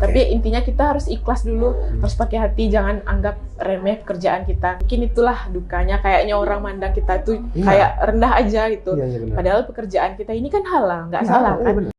Tapi intinya kita harus ikhlas dulu, harus pakai hati, jangan anggap remeh kerjaan kita. Mungkin itulah dukanya, kayaknya orang mandang kita tuh kayak rendah aja gitu. Padahal pekerjaan kita ini kan halal, nggak salah kan?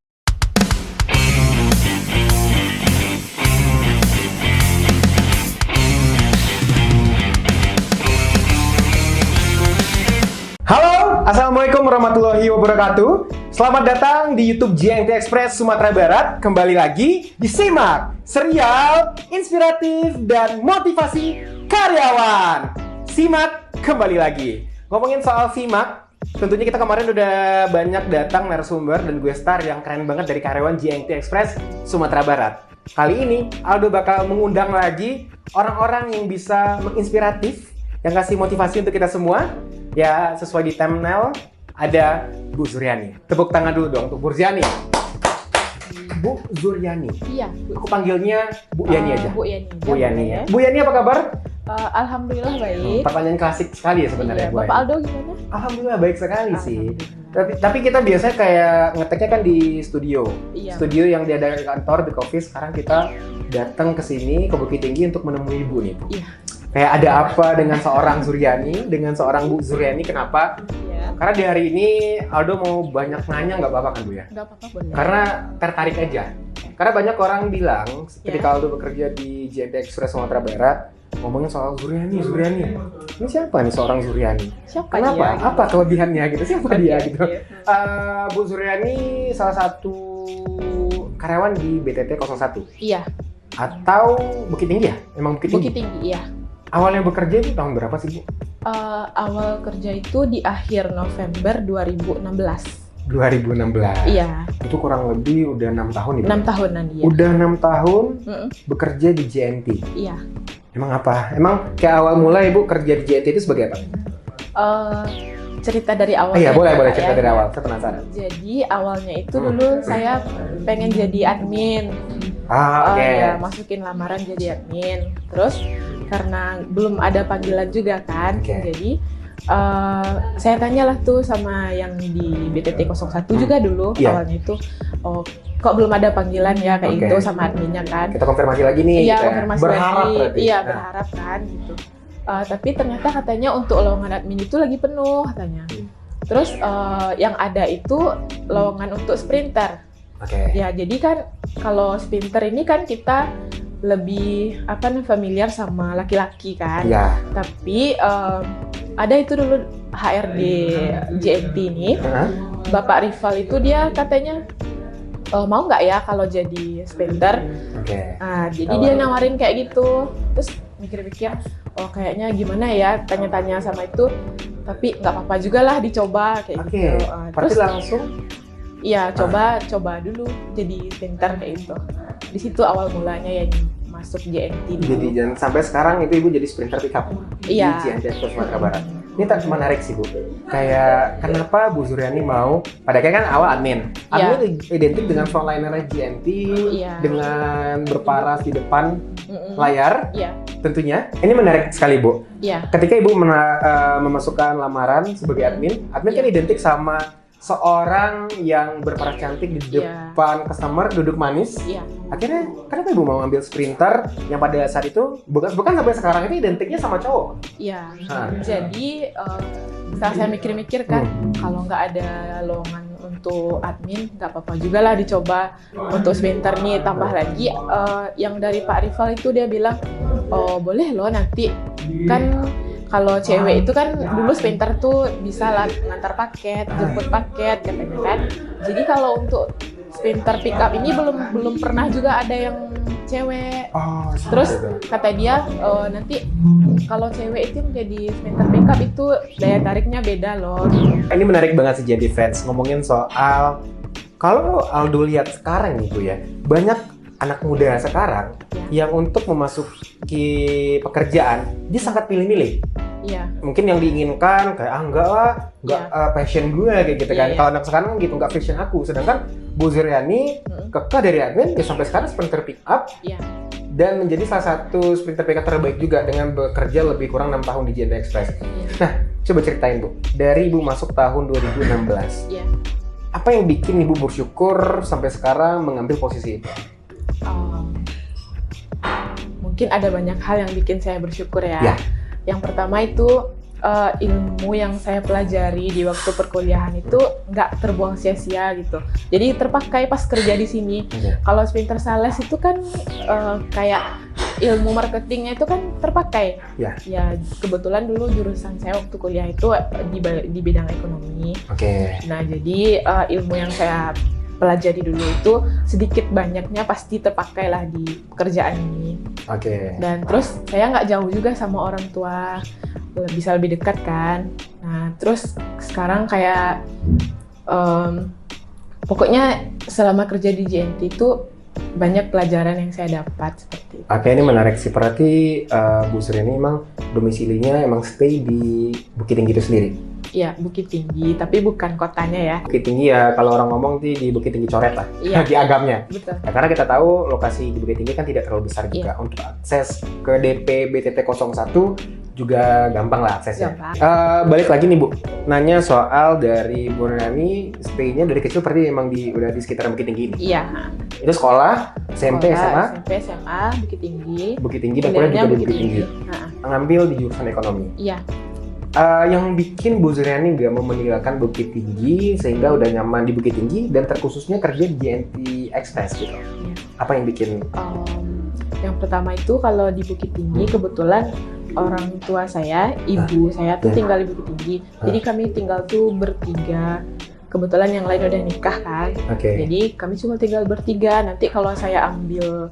Halo, Assalamualaikum warahmatullahi wabarakatuh. Selamat datang di YouTube JNT Express Sumatera Barat. Kembali lagi disimak serial inspiratif dan motivasi karyawan. Simak kembali lagi. Ngomongin soal simak, tentunya kita kemarin udah banyak datang narasumber dan gue star yang keren banget dari karyawan JNT Express Sumatera Barat. Kali ini Aldo bakal mengundang lagi orang-orang yang bisa menginspiratif, yang kasih motivasi untuk kita semua. Ya, sesuai di thumbnail, ada Bu Zuryani. Tepuk tangan dulu dong untuk Bu Zuryani. Bu Zuryani. Iya. Aku panggilnya Bu Yani aja. Bu Yani. Bu Yani ya. Bu Yani apa kabar? Alhamdulillah baik. Pertanyaan klasik sekali ya sebenarnya. Iya, Bu Bapak Yani. Aldo gimana? Alhamdulillah baik sekali sih. Tapi kita biasanya kayak ngeteknya kan di studio. Iya. Studio yang diadakan di kantor, di office. Sekarang kita datang ke sini, ke Bukit Tinggi untuk menemui Ibu nih, Bu. Iya. Kayak ada apa dengan seorang Zuryani, dengan seorang Bu Zuryani, kenapa? Iya. Karena di hari ini Aldo mau banyak nanya, nggak apa-apa kan Bu ya? Nggak apa-apa, boleh. Karena tertarik aja. Karena banyak orang bilang, ketika Aldo bekerja di JNT Express Sumatera Barat, ngomongin soal Zuryani. Ini siapa nih seorang Zuryani? Siapa Kenapa? dia? Apa kelebihannya gitu? Siapa dia gitu? Oke. Bu Zuryani salah satu karyawan di BTT 01. Iya, Atau Bukit Tinggi ya? Emang Bukit Tinggi? Bukit Tinggi, iya. Awalnya bekerja itu tahun berapa sih Bu? Awal kerja itu di akhir November 2016. 2016. Iya, Itu kurang lebih udah 6 tahun ya? 6 tahunan ya. Udah 6 tahun Mm-mm. bekerja di JNT. Iya. Emang apa? Emang kayak awal mula Ibu kerja di JNT itu sebagai apa? Cerita dari awal. Iya, ya, boleh Kak, cerita ya. dari awal. Saya penasaran. Jadi awalnya itu dulu saya pengen jadi admin. Oke. Ya, masukin lamaran jadi admin. Terus karena belum ada panggilan juga kan, Oke. jadi saya tanyalah tuh sama yang di BTT 01 juga dulu awalnya itu, kok belum ada panggilan ya kayak gitu sama adminnya kan. Kita konfirmasi lagi nih. Iya, kita konfirmasi berharap lagi. berarti. Iya, Nah, berharap kan gitu. Tapi ternyata katanya untuk lowongan admin itu lagi penuh katanya. Terus yang ada itu lowongan untuk sprinter. Oke. Ya, jadi kan kalau sprinter ini kan kita lebih familiar sama laki-laki kan. Iya. Tapi ada itu dulu HRD JNT ini, Bapak Rival itu dia katanya mau nggak ya kalau jadi sprinter. Oke. Nah, jadi dia nawarin kayak gitu. Terus mikir-mikir, kayaknya gimana ya, tanya-tanya sama itu. Tapi nggak apa-apa juga lah dicoba kayak Oke. gitu. Berarti langsung. Iya, coba dulu jadi sprinter kayak gitu. Di situ awal mulanya ya masuk JNT dulu. Jadi dan sampai sekarang itu Ibu jadi sprinter pickup Iya. di JNT Express Sumatera Barat. Ini tak menarik sih Bu. Kayak kenapa Bu Zuryani mau? Pada kan awal admin. Admin identik dengan frontliner JNT, dengan berparas di depan layar. Iya. Tentunya. Ini menarik sekali Bu. Iya. Ketika Ibu memasukkan lamaran sebagai admin kan identik sama seorang yang berparas cantik di depan customer, duduk manis. Iya. Akhirnya, kenapa Ibu mau ambil sprinter yang pada saat itu, bukan sampai sekarang itu identiknya sama cowok? Iya. Jadi, setelah saya mikir-mikir kan, kalau nggak ada lowongan untuk admin, nggak apa-apa juga lah dicoba untuk sprinter nih. Tambah lagi, yang dari Pak Rival itu dia bilang, boleh loh nanti, kan kalau cewek itu kan dulu sprinter tuh bisa lah ngantar paket, jemput paket katanya kan. Jadi kalau untuk sprinter pickup ini belum pernah juga ada yang cewek. Terus kata dia nanti kalau cewek itu menjadi sprinter pickup itu daya tariknya beda loh. Ini menarik banget sih jadi fans ngomongin soal kalau Aldo lihat sekarang nih Bu ya, banyak anak muda sekarang yang untuk memasuki pekerjaan dia sangat pilih-milih. Iya. Mungkin yang diinginkan kayak enggak passion gue kayak gitu kan. Kalau anak sekarang gitu enggak passion aku. Sedangkan Bu Zuryani kekeh dari admin ya sampai sekarang sprinter pick up. Iya. Dan menjadi salah satu sprinter pick up terbaik juga dengan bekerja lebih kurang 6 tahun di JNT Express. Nah, coba ceritain Bu. Dari Ibu masuk tahun 2016. Iya. Apa yang bikin Ibu bersyukur sampai sekarang mengambil posisi itu? mungkin ada banyak hal yang bikin saya bersyukur ya. Ya. Yang pertama itu ilmu yang saya pelajari di waktu perkuliahan itu nggak terbuang sia-sia gitu. Jadi terpakai pas kerja di sini. Kalau sprinter sales itu kan kayak ilmu marketingnya itu kan terpakai. Ya. Ya kebetulan dulu jurusan saya waktu kuliah itu di bidang ekonomi. Oke. Nah jadi ilmu yang saya pelajari dulu itu sedikit banyaknya pasti terpakai lah di pekerjaan ini. Oke. Dan terus saya nggak jauh juga sama orang tua, bisa lebih dekat kan. Nah terus sekarang kayak pokoknya selama kerja di JNT itu banyak pelajaran yang saya dapat seperti itu. Oke, ini menarik sih. Berarti Bu Sri ini emang domisilinya emang stay di Bukit Tinggi itu sendiri? Iya, Bukit Tinggi, tapi bukan kotanya ya. Bukit Tinggi ya, kalau orang ngomong di Bukit Tinggi Coret lah, Iya. di agamnya. Betul. Nah, karena kita tahu lokasi di Bukit Tinggi kan tidak terlalu besar juga. Iya. Untuk akses ke DP BTT 01 juga gampang lah aksesnya. Gampang. Balik lagi nih Bu, nanya soal dari Bu Nani, stay-nya dari kecil berarti emang udah di sekitaran Bukit Tinggi ini? Iya. Itu sekolah, SMP, SMA? SMP, SMA, Bukit Tinggi. Bukit Tinggi dan kuliah juga di Bukit Tinggi. Nah, Ngambil di jurusan ekonomi. iya. Yang bikin Bu Zuriani nggak mau meninggalkan Bukit Tinggi sehingga udah nyaman di Bukit Tinggi dan terkhususnya kerja di JNT Express gitu. Iya. Apa yang bikin? Yang pertama itu kalau di Bukit Tinggi kebetulan orang tua saya, ibu saya tuh tinggal di Bukit Tinggi. Jadi kami tinggal tuh bertiga. Kebetulan yang lain udah nikah kan. Oke. Jadi kami cuma tinggal bertiga. Nanti kalau saya ambil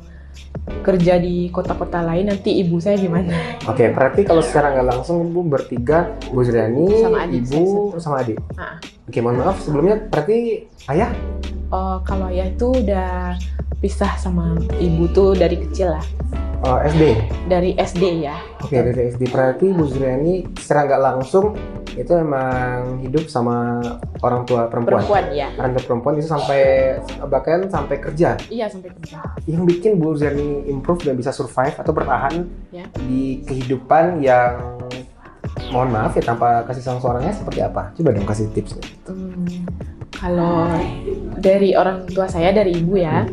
kerja di kota-kota lain, nanti ibu saya gimana? Oke, berarti kalau secara nggak langsung Bu bertiga, Bu Zuriani, Sama adik saya ibu satu. sama adik. Nah. Oke, mohon maaf sebelumnya berarti ayah? Kalau ayah itu udah pisah sama ibu tuh dari kecil lah. SD. Dari SD ya. Oke, dari SD. Berarti Bu Zuriani secara nggak langsung itu emang hidup sama orang tua perempuan. Ya. Orang tua perempuan itu bahkan sampai kerja. Iya, sampai kerja. Yang bikin Bu Zuriani improve dan bisa survive atau bertahan Ya. di kehidupan yang mohon maaf ya tanpa kasih sayang seorangnya seperti apa? Coba dong kasih tipsnya. Kalau dari orang tua saya, dari ibu ya,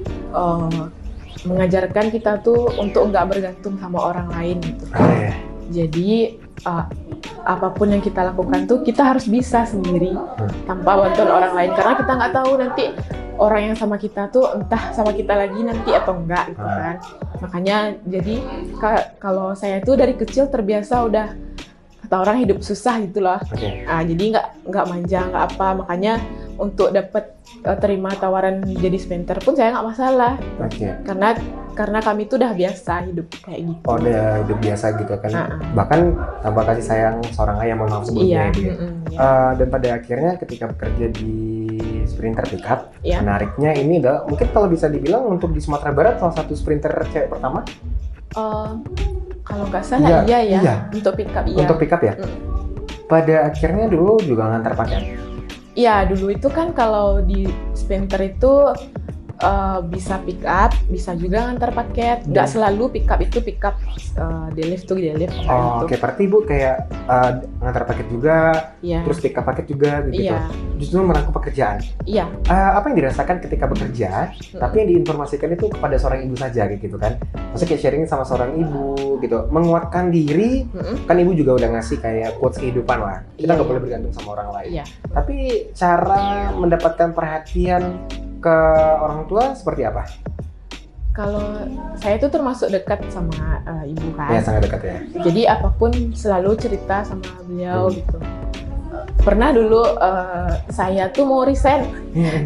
mengajarkan kita tuh untuk nggak bergantung sama orang lain gitu. Jadi apapun yang kita lakukan tuh kita harus bisa sendiri tanpa bantuan orang lain, karena kita nggak tahu nanti orang yang sama kita tuh entah sama kita lagi nanti atau enggak gitu kan. Makanya jadi kalau saya tuh dari kecil terbiasa udah kata orang hidup susah gitu loh. Jadi nggak manja nggak apa, makanya untuk dapat terima tawaran jadi sprinter pun saya nggak masalah. Karena kami tuh udah biasa hidup kayak gitu. Oh, udah hidup biasa gitu kan. Bahkan tanpa kasih sayang seorang ayah, mohon maaf sebelumnya. Iya. Dan pada akhirnya ketika bekerja di sprinter pickup, Iya. menariknya ini adalah mungkin kalau bisa dibilang untuk di Sumatera Barat salah satu sprinter cewek pertama. Kalau nggak salah iya. Untuk pickup iya. Untuk pickup ya. Pada akhirnya dulu juga ngantar paket. Iya, dulu itu kan kalau di sprinter itu bisa pick up, bisa juga ngantar paket. Nggak selalu pick up itu pick up delift tuh delift. Oke, berarti Ibu kayak ngantar paket juga, terus pick up paket juga gitu. Iya. Justru merangkul pekerjaan. Iya. Apa yang dirasakan ketika bekerja, tapi yang diinformasikan itu kepada seorang ibu saja gitu kan? Maksudnya kayak sharing sama seorang ibu gitu, menguatkan diri. Kan ibu juga udah ngasih kayak quotes kehidupan lah. Kita nggak boleh bergantung sama orang lain. Iya. Tapi cara mendapatkan perhatian ke orang tua seperti apa? Kalau saya tuh termasuk dekat sama ibu kan. Ya, sangat dekat ya. Jadi apapun selalu cerita sama beliau gitu. Pernah dulu saya tuh mau resign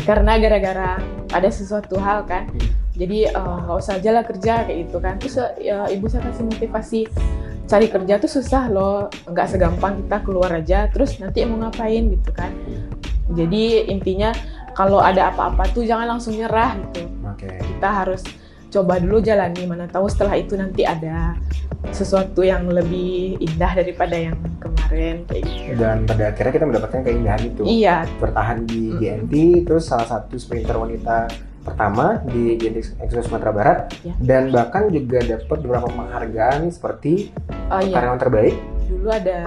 karena gara-gara ada sesuatu hal kan. Jadi nggak usah aja lah kerja kayak gitu kan. Terus ibu saya kasih motivasi, cari kerja tuh susah loh, nggak segampang kita keluar aja terus nanti mau ngapain gitu kan. Jadi intinya kalau ada apa-apa tuh jangan langsung nyerah gitu. Kita harus coba dulu jalani, mana tahu setelah itu nanti ada sesuatu yang lebih indah daripada yang kemarin kayak gitu. Dan pada akhirnya kita mendapatkan keindahan itu. Iya. Bertahan di JNT, terus salah satu sprinter wanita pertama di JNT Express Sumatera Barat, dan bahkan juga dapat beberapa penghargaan seperti karyawan terbaik dulu ada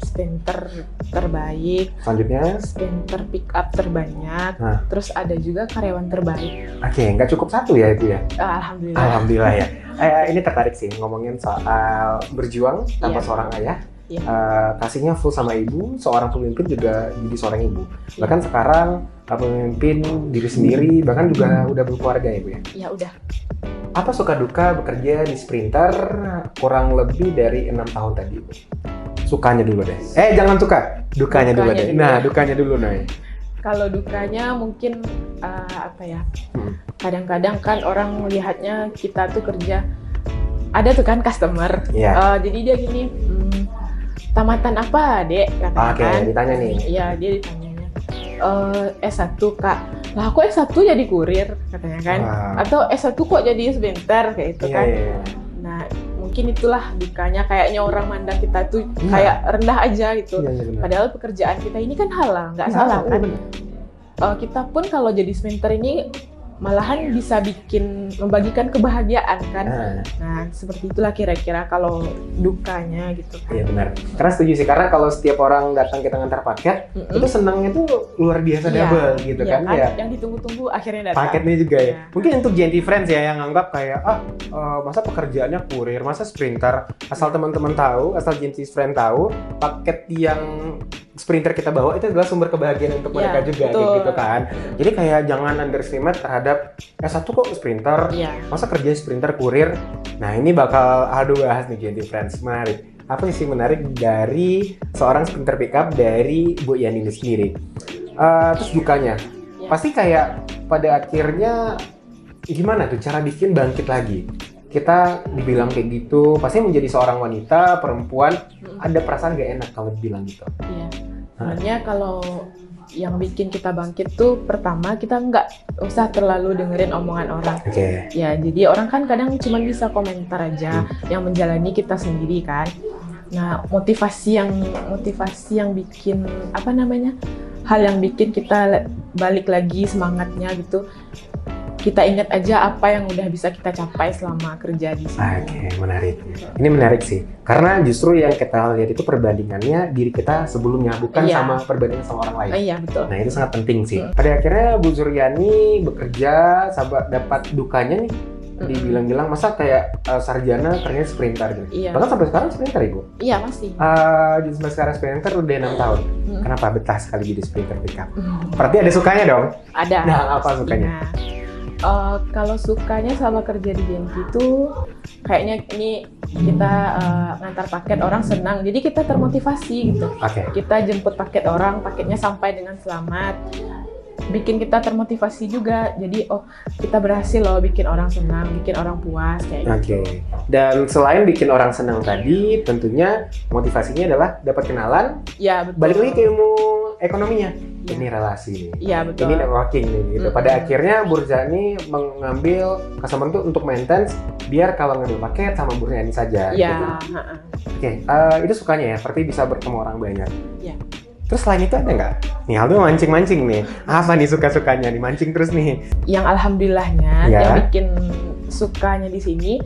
sprinter terbaik, Selanjutnya? sprinter pick up terbanyak, terus ada juga karyawan terbaik. Oke, nggak cukup satu ya itu ya? Alhamdulillah. Alhamdulillah ya. Ini tertarik sih ngomongin soal berjuang tanpa Iya. seorang ayah. Iya. Kasihnya full sama ibu, seorang pemimpin juga jadi seorang ibu. Iya. Bahkan sekarang pemimpin diri sendiri, bahkan juga udah berkeluarga ya Bu ya. Ya udah. Apa suka duka bekerja di Sprinter kurang lebih dari 6 tahun tadi Bu? Sukanya dulu deh. Jangan suka, dukanya dulu deh. Dulu. Nah, dukanya dulu Noy. Kalau dukanya mungkin apa ya? Kadang-kadang kan orang melihatnya kita tuh kerja, ada tuh kan customer. Iya. Jadi dia gini, tamatan apa dek? Katanya Oke, kan. ditanya nih. Iya, dia ditanyanya. S1 kak. Lah aku S1 jadi kurir katanya kan. Wow. Atau S1 kok jadi sebentar kayak itu kan. Iya. Nah, mungkin itulah dukanya, kayaknya orang mandang kita tuh Iya. kayak rendah aja gitu. Iya, benar. Padahal pekerjaan kita ini kan halal, nggak salah kan. Kita pun kalau jadi sprinter ini malahan bisa membagikan kebahagiaan kan. Nah, seperti itulah kira-kira kalau dukanya gitu kan. Iya benar. Karena setuju sih, karena kalau setiap orang datang kita ngantar paket, itu senangnya tuh luar biasa Iya, double gitu iya kan. Ya. Yang ditunggu-tunggu akhirnya datang. Paketnya juga ya. Iya. Mungkin untuk GNT Friends ya yang anggap kayak masa pekerjaannya kurir, masa sprinter. Asal teman-teman tahu, asal GNT Friends tahu, paket yang sprinter kita bawa itu adalah sumber kebahagiaan untuk mereka juga gitu kan. Jadi kayak jangan underestimate terhadap S1 kok sprinter, masa kerja sprinter kurir. Nah ini bakal Aldo bahas nih GNT Friends, menarik. Apa sih menarik dari seorang sprinter pickup dari Bu Yani ini sendiri? Terus dukanya, pasti kayak pada akhirnya gimana tuh cara bikin bangkit lagi? Kita dibilang kayak gitu, pasti menjadi seorang wanita, perempuan, ada perasaan gak enak kalau dibilang gitu. Iya, sebenarnya kalau yang bikin kita bangkit tuh pertama kita nggak usah terlalu dengerin omongan orang. Oke. Ya, jadi orang kan kadang cuma bisa komentar aja, yang menjalani kita sendiri kan. Nah, motivasi yang bikin apa namanya? Hal yang bikin kita balik lagi semangatnya gitu. Kita ingat aja apa yang udah bisa kita capai selama kerja di sini. Oke, menarik. Ini menarik sih. Karena justru yang kita lihat itu perbandingannya diri kita sebelumnya, bukan sama perbandingan sama orang lain. Iya, betul. Nah, itu sangat penting sih. Pada akhirnya Bu Suryani bekerja, dapat dukanya nih. Dibilang-bilang masa kayak sarjana ternyata sprinter gitu. Iya. Bahkan sampai sekarang sprinter Ibu? Iya, masih. Sampai sekarang sprinter udah 6 tahun. Kenapa betah sekali jadi sprinter pickup? Berarti ada sukanya dong? Ada. Nah, apa sukanya? Kalau sukanya sama kerja di Genki itu kayaknya ini kita ngantar paket orang senang, jadi kita termotivasi gitu. Kita jemput paket orang, paketnya sampai dengan selamat, bikin kita termotivasi juga. Jadi kita berhasil loh bikin orang senang, bikin orang puas kayak gitu. Dan selain bikin orang senang tadi, tentunya motivasinya adalah dapat kenalan. Ya, betul. Balik lagi ke ilmu ekonominya. Ini relasi nih. Iya, betul. Ini networking nih gitu. Pada akhirnya Bu Suryani mengambil customer itu untuk maintenance biar kalau ngambil paket sama Bu Suryani saja. Iya. Gitu. Itu sukanya ya, berarti bisa bertemu orang banyak. Iya. Terus selain itu ada nggak? Nih Aldo mancing-mancing nih. Apa nih suka-sukanya nih? Mancing terus nih. Yang alhamdulillahnya yang bikin sukanya di sini,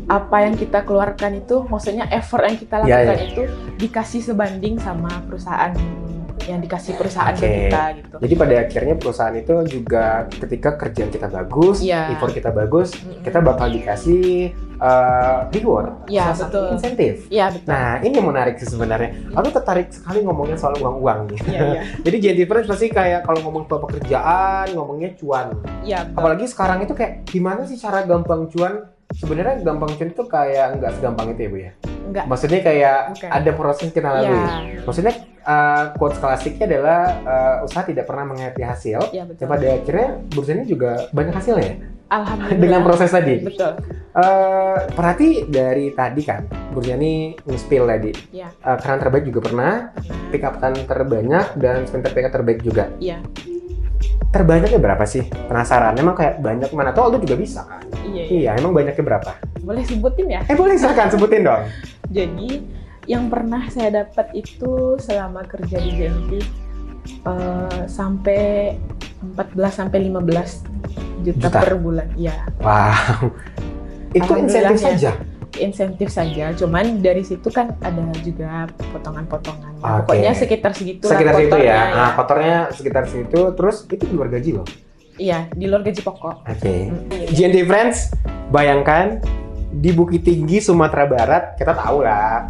apa yang kita keluarkan itu, maksudnya effort yang kita lakukan itu dikasih sebanding sama perusahaan yang dikasih perusahaan ke kita gitu. Jadi pada akhirnya perusahaan itu juga ketika kerjaan kita bagus, effort kita bagus, kita bakal dikasih reward, betul. insentif. Iya, betul. Nah ini menarik sih sebenarnya. Aku tertarik sekali ngomongin soal uang-uang nih. Iya. Jadi GNT Friends pasti kayak kalau ngomong soal pekerjaan, ngomongnya cuan. Iya. Apalagi sekarang itu kayak gimana sih cara gampang cuan? Sebenarnya gampang cuan itu kayak nggak segampang itu ya Bu ya? Enggak. Maksudnya kayak ada proses kita lalui. Maksudnya quotes klasiknya adalah usaha tidak pernah menghayati hasil. Dan pada akhirnya Bu Suryani juga banyak hasilnya ya? Alhamdulillah. Dengan proses tadi? Betul. Berarti dari tadi kan Bu Suryani nge-spill tadi. Karyawan terbaik juga pernah, pick up terbanyak, dan sprinter pick up terbaik juga. Iya. Terbanyaknya berapa sih? Penasaran, emang kayak banyak mana? Tuh Aldo juga bisa kan? Iya, emang banyaknya berapa? Boleh sebutin ya? Boleh, silakan sebutin dong. Jadi, yang pernah saya dapat itu selama kerja di GNT sampai 14-15 juta per bulan. Iya. Wow. Itu insentif saja? insentif saja, cuman dari situ kan ada juga potongan-potongan. Oke. Pokoknya sekitar segitu lah Sekitar situ kotornya, ya. Nah, kotornya sekitar situ, terus itu di luar gaji loh. Iya, di luar gaji pokok. Oke. Iya. GNT Friends, bayangkan di Bukit Tinggi, Sumatera Barat, kita tahu lah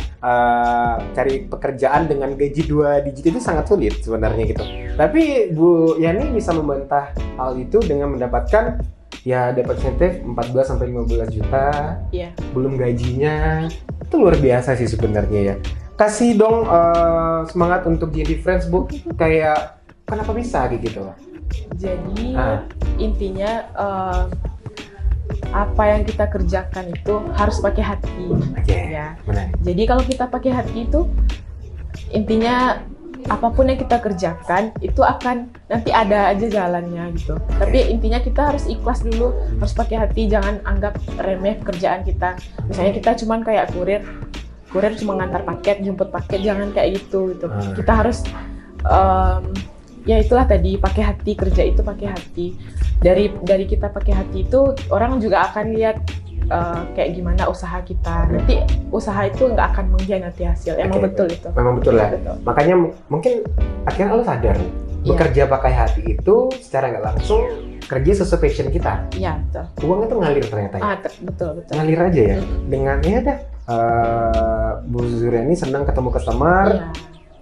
cari pekerjaan dengan gaji 2 digit itu sangat sulit sebenarnya gitu. Tapi Bu Yani bisa membantah hal itu dengan mendapatkan ya dapat insentif 14 sampai 15 juta, Iya. belum gajinya. Itu luar biasa sih sebenarnya ya. Kasih dong semangat untuk GNT Friends Bu, kayak kenapa bisa gitu. Jadi intinya apa yang kita kerjakan itu harus pakai hati. Oke. Ya. Benar. Jadi kalau kita pakai hati itu intinya apapun yang kita kerjakan itu akan nanti ada aja jalannya gitu. Tapi intinya kita harus ikhlas dulu, harus pakai hati, jangan anggap remeh kerjaan kita. Misalnya kita cuman kayak kurir cuma ngantar paket, jemput paket, jangan kayak gitu gitu. Kita harus ya itulah tadi, pakai hati, kerja itu pakai hati. Dari kita pakai hati itu orang juga akan lihat kayak gimana usaha kita. Nanti usaha itu nggak akan mengkhianati hasil. Emang betul itu. Memang betul lah. Betul. Makanya mungkin akhirnya lo sadar bekerja pakai hati itu secara nggak langsung kerja sesuai passion kita. Iya, betul. Uang itu ngalir ternyata ya. Betul. Ngalir aja ya. Dengan ya dah Bu Zuryani senang ketemu customer. Iya.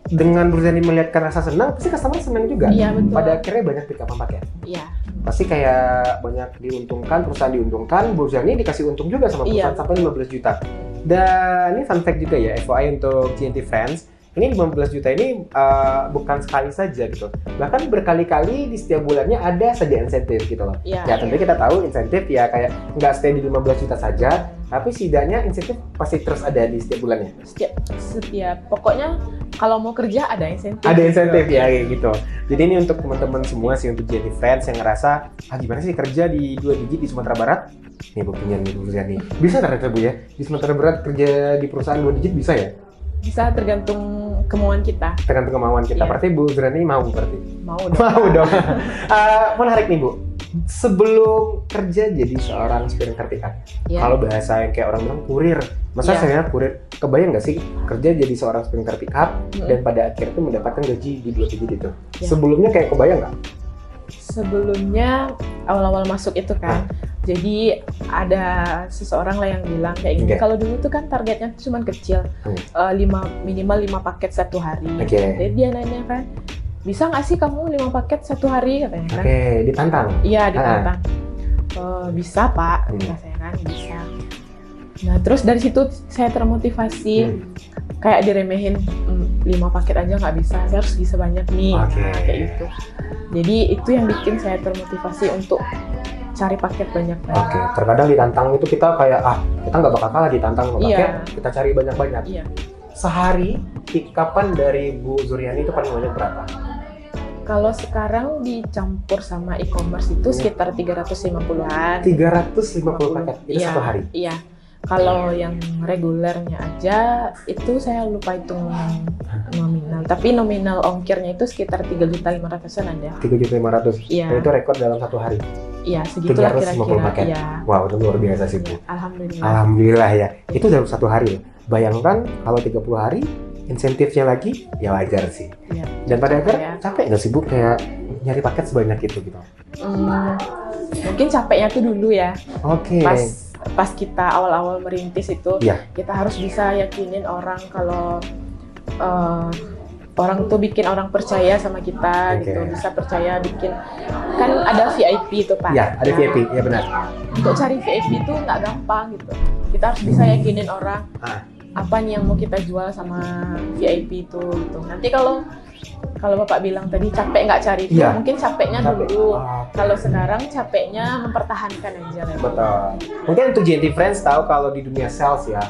Dengan Bu Zuryani melihatkan rasa senang, pasti customer senang juga. Iya, betul. Pada akhirnya banyak pick up paket. Iya. Pasti kayak banyak diuntungkan, perusahaan diuntungkan, Bu Zuryani dikasih untung juga sama perusahaan sampai 15 juta. Dan ini fun fact juga ya, FYI untuk GNT Friends, ini 15 juta ini bukan sekali saja gitu. Bahkan berkali-kali di setiap bulannya ada saja insentif gitu loh. Iya. Ya tentunya kita tahu insentif ya kayak nggak stay di 15 juta saja, tapi setidaknya insentif pasti terus ada di setiap bulannya. Setiap pokoknya kalau mau kerja ada insentif. Ada insentif ya kayak gitu. Jadi ini untuk teman-teman semua sih, untuk GNT Friends yang ngerasa gimana sih kerja di 2 digit di Sumatera Barat. Nih buktinya nih Bu Zuryani. Bisa ternyata Bu ya, di Sumatera Barat kerja di perusahaan 2 digit bisa ya? Bisa, tergantung kemauan kita. Tergantung kemauan kita. Iya. Berarti Bu Zuryani mau berarti? Mau dong. Mau dong. Menarik nih Bu. Sebelum kerja jadi seorang supir vertikal, kalau bahasa yang kayak orang bilang kurir, masa saya kurir, kebayang nggak sih kerja jadi seorang supir vertikal dan pada akhirnya itu mendapatkan gaji di 2 digit itu? Sebelumnya kayak kebayang nggak? Sebelumnya awal-awal masuk itu kan, jadi ada seseorang lah yang bilang kayak gini, kalau dulu tuh kan targetnya tuh cuma kecil, minimal 5 paket satu hari. Jadi dia nanya kan, bisa nggak sih kamu 5 paket satu hari, katanya kan. Ditantang? Iya, ditantang. Bisa Pak, kata saya kan, bisa. Nah terus dari situ saya termotivasi, kayak diremehin, 5 paket aja nggak bisa, saya harus bisa banyak nih. Nah, kayak gitu. Jadi itu yang bikin saya termotivasi untuk cari paket banyak. Terkadang ditantang itu kita kayak kita nggak bakal kalah ditantang sama paket, kita cari banyak-banyak. Sehari pick-up-an dari Bu Zuryani itu paling banyak berapa? Kalau sekarang dicampur sama e-commerce itu sekitar 350-an. 350 paket itu satu hari? Iya. Kalau yang regulernya aja itu saya lupa hitung nominal. Tapi nominal ongkirnya itu sekitar 3.500-an ada. 3.500. Iya. Dan itu rekor dalam satu hari. Iya, segitulah 350 kira-kira. paket. Iya. Wow, itu luar biasa sih Bu. Alhamdulillah. Alhamdulillah ya. Itu dalam satu hari. Bayangkan kalau 30 hari insentifnya lagi, ya wajar sih. Iya. Dan pada akhirnya capek nggak sih Bu kayak nyari paket sebanyak itu gitu? Mungkin capeknya tuh dulu ya. Pas kita awal-awal merintis itu, kita harus bisa yakinin orang kalau orang tuh bikin orang percaya sama kita gitu, bisa percaya bikin, kan ada VIP itu Pak. Iya, ada VIP, ya benar. Untuk cari VIP itu nggak gampang gitu. Kita harus bisa yakinin orang apa nih yang mau kita jual sama VIP itu gitu. Nanti kalau Bapak bilang tadi capek nggak cari itu, mungkin capeknya dulu. Kalau sekarang capeknya mempertahankan aja. Betul. Mungkin untuk GNT Friends tahu kalau di dunia sales ya,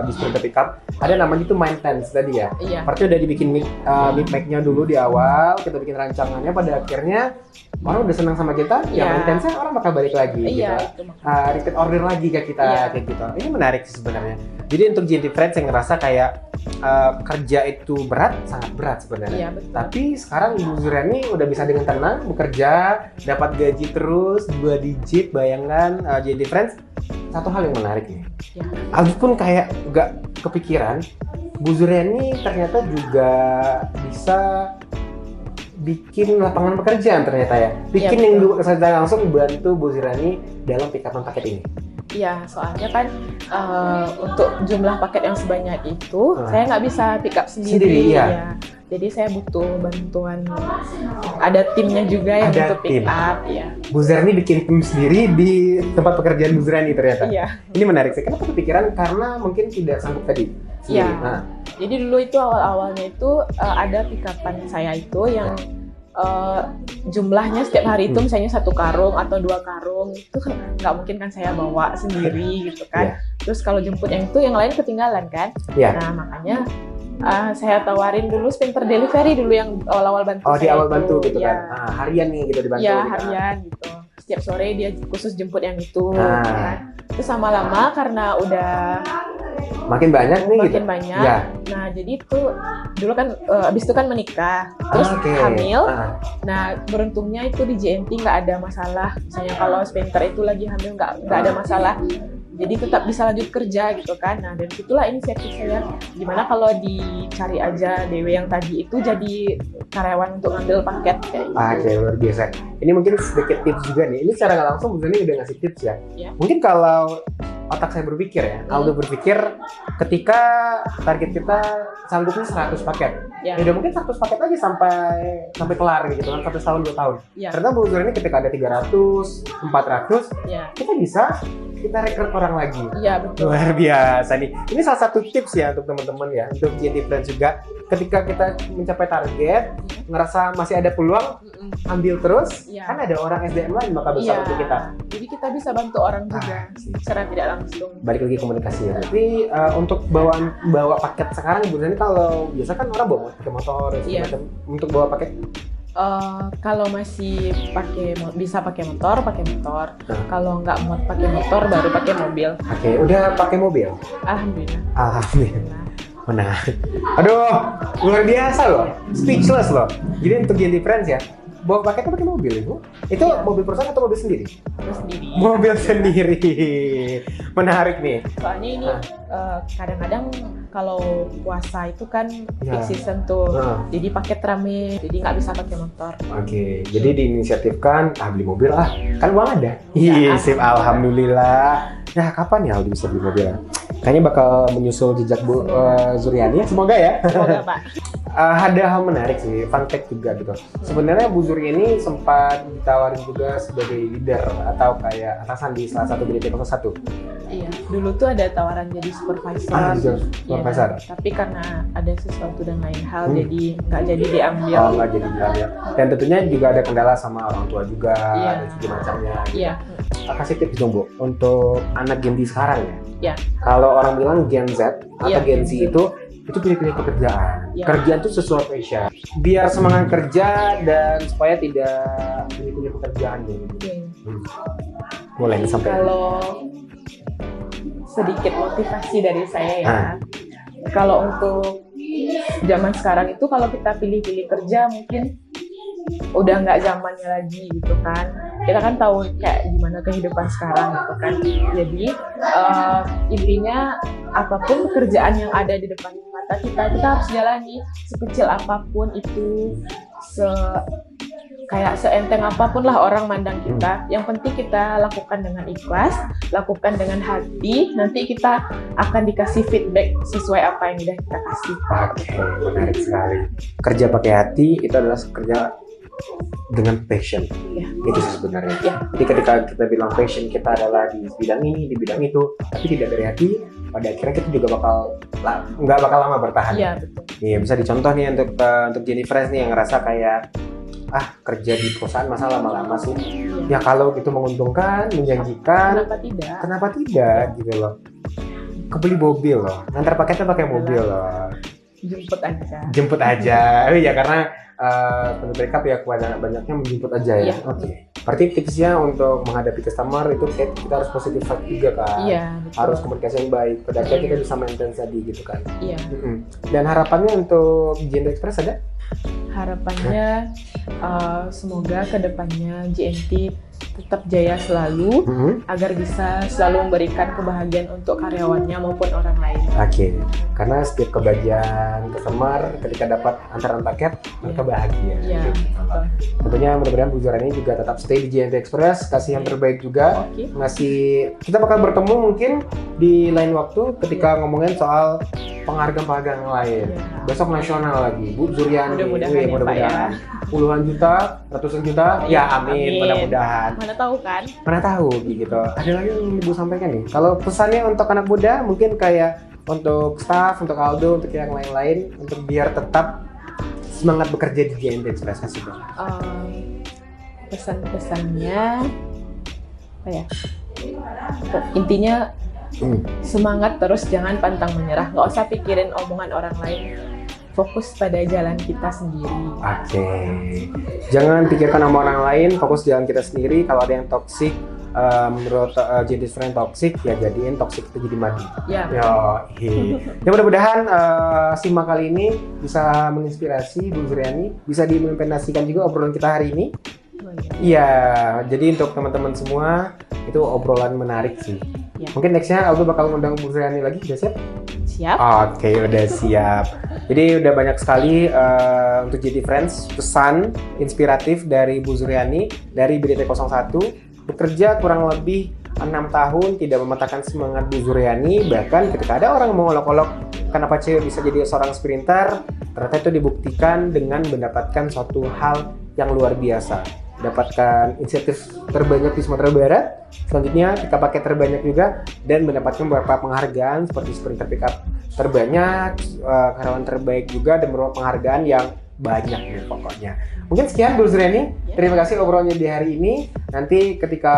di Sprint Pickup ada namanya itu maintenance tadi ya. Berarti udah dibikin map-nya dulu di awal, kita bikin rancangannya, pada akhirnya orang udah senang sama kita, maintenance-nya orang bakal balik lagi gitu. Repeat order lagi ke kita kayak gitu. Ini menarik sih sebenarnya. Jadi untuk GNT Friends yang ngerasa kayak kerja itu berat, sangat berat sebenarnya. Tapi sekarang Ibu Zuryani udah bisa dengan tenang bekerja, dapat gaji terus 2 digit, bayangkan GNT Friends. satu hal yang menarik nih. Ya. Aldi pun kayak nggak kepikiran, Bu Zuriani ternyata juga bisa bikin lapangan pekerjaan ternyata ya. Bikin Ya, yang secara langsung bantu Bu Zuriani dalam pick up paket ini. Iya, soalnya kan untuk jumlah paket yang sebanyak itu, saya nggak bisa pick up sendiri. Iya. Ya. Jadi saya butuh bantuan, ada timnya juga yang Ada untuk pick up. Ya. Bu Zuriani bikin tim sendiri di tempat pekerjaan Bu Zuriani ternyata. Iya. Ini menarik sih. Kenapa kepikiran? Karena mungkin tidak sanggup tadi. Iya. Nah, Jadi dulu itu awal-awalnya itu ada pick up-an saya itu yang jumlahnya setiap hari itu misalnya 1 karung atau 2 karung, itu kan nggak mungkin kan saya bawa sendiri gitu kan. Terus kalau jemput yang itu yang lain ketinggalan kan. Iya. Nah makanya saya tawarin dulu Sprinter Delivery dulu yang awal-awal bantu di saya awal itu. bantu gitu Ya. kan. Harian nih gitu dibantu. Ya gitu. harian gitu. Setiap sore dia khusus jemput yang itu. Nah. Kan. Terus lama-lama karena udah Makin banyak nih gitu. makin banyak. Ya. Nah jadi itu dulu kan abis itu kan menikah, terus hamil. Nah beruntungnya itu di JNT nggak ada masalah. Misalnya kalau Sprinter itu lagi hamil nggak ada masalah. Jadi tetap bisa lanjut kerja gitu kan. Nah dari situlah inisiatif saya, gimana kalau dicari aja Dewi yang tadi itu jadi karyawan untuk ngambil paket kayak gitu. Oke, luar biasa. Ini mungkin sedikit tips juga nih. Ini secara nggak langsung Bu Zuriani udah ngasih tips ya. Ya. Mungkin kalau otak saya berpikir ya, Aldo berpikir ketika target kita sanggupnya 100 paket. Ya. Ya udah mungkin 100 paket aja sampai kelar gitu kan, 1 tahun 2 tahun. Ya. Ternyata Bu Zuriani ketika ada 300, 400, Ya. kita rekrut orang lagi. Iya betul. Luar biasa nih. Ini salah satu tips ya untuk teman-teman ya, untuk JNT Friends juga. Ketika kita mencapai target, ngerasa masih ada peluang, ambil terus. Iya. Kan ada orang SDM lain bakal bisa bantu kita. Jadi kita bisa bantu orang juga secara tidak langsung. Balik lagi komunikasi ya. Tapi untuk bawa paket sekarang Bu Zuriani, kalau biasa kan orang bawa pakai motor, Iya. macam untuk bawa paket. Kalau masih bisa pakai motor. Kalau nggak mau pakai motor baru pakai mobil. Oke, udah pakai mobil. Alhamdulillah. Alhamdulillah. Menarik. Aduh, luar biasa loh. Speechless loh. Jadi untuk JNT Friends ya, bawa paketnya pakai mobil Ibu. Itu mobil perusahaan atau mobil sendiri? Terus sendiri. Mobil sendiri. Menarik nih. Soalnya ini kadang-kadang kalau puasa itu kan Ya. peak season tuh, jadi paket rame, jadi nggak bisa pakai motor. Oke, jadi diinisiatifkan, beli mobil kan uang ada. Ya, Sip, alhamdulillah. Nah, kapan ya Aldi bisa beli mobil? Kayaknya bakal menyusul jejak Bu Zuriani, semoga ya. Semoga Pak. Ada hal menarik sih, fun fact juga gitu. Sebenarnya Bu Zuriani sempat ditawarin juga sebagai leader atau kayak atasan di salah satu BDT 01. Iya, dulu tuh ada tawaran jadi supervisor. Juga supervisor. Ya, tapi karena ada sesuatu dan lain hal, jadi nggak jadi diambil. Oh, nggak jadi diambil. Dan tentunya juga ada kendala sama orang tua juga, Iya. dan segala macamnya. Gitu. Iya. Kasih tips dong Bu, untuk anak Gen Z sekarang ya. Iya. Kalau orang bilang Gen Z atau Iya, Gen Z itu pilih-pilih pekerjaan. Iya. Kerjaan itu sesuai passion. Biar semangat kerja dan supaya tidak pilih-pilih pekerjaan gitu. Oke. Mulai nih sampai. Kalau sedikit motivasi dari saya ya. Kalau untuk zaman sekarang itu kalau kita pilih-pilih kerja mungkin udah nggak zamannya lagi gitu kan. Kita kan tahu kayak gimana kehidupan sekarang gitu kan. Jadi intinya apapun pekerjaan yang ada di depan mata kita harus jalani, sekecil apapun itu, kayak seenteng apapun lah orang mandang kita. Yang penting kita lakukan dengan ikhlas, lakukan dengan hati, nanti kita akan dikasih feedback sesuai apa yang udah kita kasih. Oke, menarik sekali. Kerja pakai hati itu adalah kerja dengan passion. Ya. Itu sih sebenarnya. Ya. Jadi ketika kita bilang passion kita adalah di bidang ini, di bidang itu, tapi tidak dari hati, pada akhirnya kita juga nggak bakal lama bertahan. Iya betul. Iya, bisa dicontoh nih untuk Jenny Friends nih yang ngerasa kayak kerja di perusahaan masa lama-lama sih. Ya kalau itu menguntungkan, menjanjikan, kenapa tidak gitu loh. Kebeli mobil loh, ngantar paketnya pakai mobil loh. Jemput aja. Ya karena untuk backup ya banyaknya menjemput aja ya. Oke. Berarti tipsnya untuk menghadapi customer itu kita harus positif juga kan. Iya. Harus komunikasi yang baik. Pada akhirnya kita bisa maintain tadi gitu kan. Iya. Dan harapannya untuk JNT Express ada? Harapannya semoga kedepannya JNT tetap jaya selalu agar bisa selalu memberikan kebahagiaan untuk karyawannya maupun orang lain. Oke, karena setiap kebahagiaan customer ketika dapat antaran paket mereka bahagia. Iya. Betul. Tentunya mudah-mudahan Bu Zuriani juga tetap stay di JNT Express, kasih yang terbaik juga. Kita bakal bertemu mungkin di lain waktu ketika ngomongin soal penghargaan lain. Besok nasional lagi, Bu Zuriani. Mudah-mudahan. Puluhan juta, ratusan juta, ya amin. Mudah-mudahan. Mana tahu kan? Mana tahu gitu. Ada lagi yang Ibu sampaikan nih. Kalau pesannya untuk anak muda, mungkin kayak untuk staff, untuk Aldo, untuk yang lain-lain, untuk biar tetap semangat bekerja di JNT Express, kasih dong. Pesan-pesannya apa ya? Intinya semangat terus, jangan pantang menyerah. Nggak usah pikirin omongan orang lain. Fokus pada jalan kita sendiri. Oke. Jangan pikirkan omongan orang lain, fokus jalan kita sendiri. Kalau ada yang toksik, menurut JNT Friend toksik, ya jadiin toksik itu jadi madu. Ya. Ya mudah-mudahan simak kali ini bisa menginspirasi Bu Zuriani, bisa diimplementasikan juga obrolan kita hari ini. Iya, jadi untuk teman-teman semua itu obrolan menarik sih. Ya. Mungkin nextnya Aldo bakal ngundang Bu Zuriani lagi, udah siap? Siap. Oke, udah siap. Jadi udah banyak sekali untuk jadi friends pesan inspiratif dari Bu Zuriani dari BDT 01, bekerja kurang lebih 6 tahun tidak mematahkan semangat Bu Zuriani. Bahkan ketika ada orang mengolok-olok kenapa cewek bisa jadi seorang sprinter, ternyata itu dibuktikan dengan mendapatkan suatu hal yang luar biasa. Dapatkan insentif terbanyak di Sumatera Barat, selanjutnya kita pakai terbanyak juga, dan mendapatkan beberapa penghargaan seperti sprinter pickup terbanyak, karyawan terbaik juga, dan beberapa penghargaan yang banyak nih pokoknya. Mungkin sekian Bu Zuriani, terima kasih obrolannya di hari ini. Nanti ketika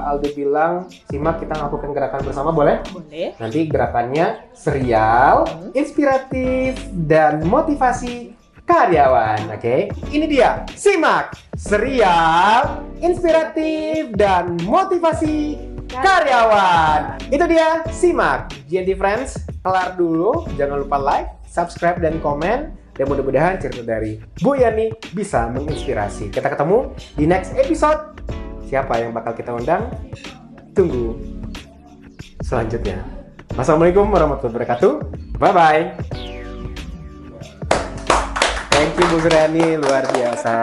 Aldo bilang simak, kita melakukan gerakan bersama, boleh? Boleh. Nanti gerakannya serial, inspiratif, dan motivasi karyawan. Oke, ini dia simak serial inspiratif dan motivasi karyawan. Itu dia simak JNT Friends. Kelar dulu, jangan lupa like, subscribe, dan komen. Dan mudah-mudahan cerita dari Bu Yani bisa menginspirasi. Kita ketemu di next episode. Siapa yang bakal kita undang? Tunggu selanjutnya. Wassalamualaikum warahmatullahi wabarakatuh. Bye-bye. Thank you Bu Zuriani, luar biasa.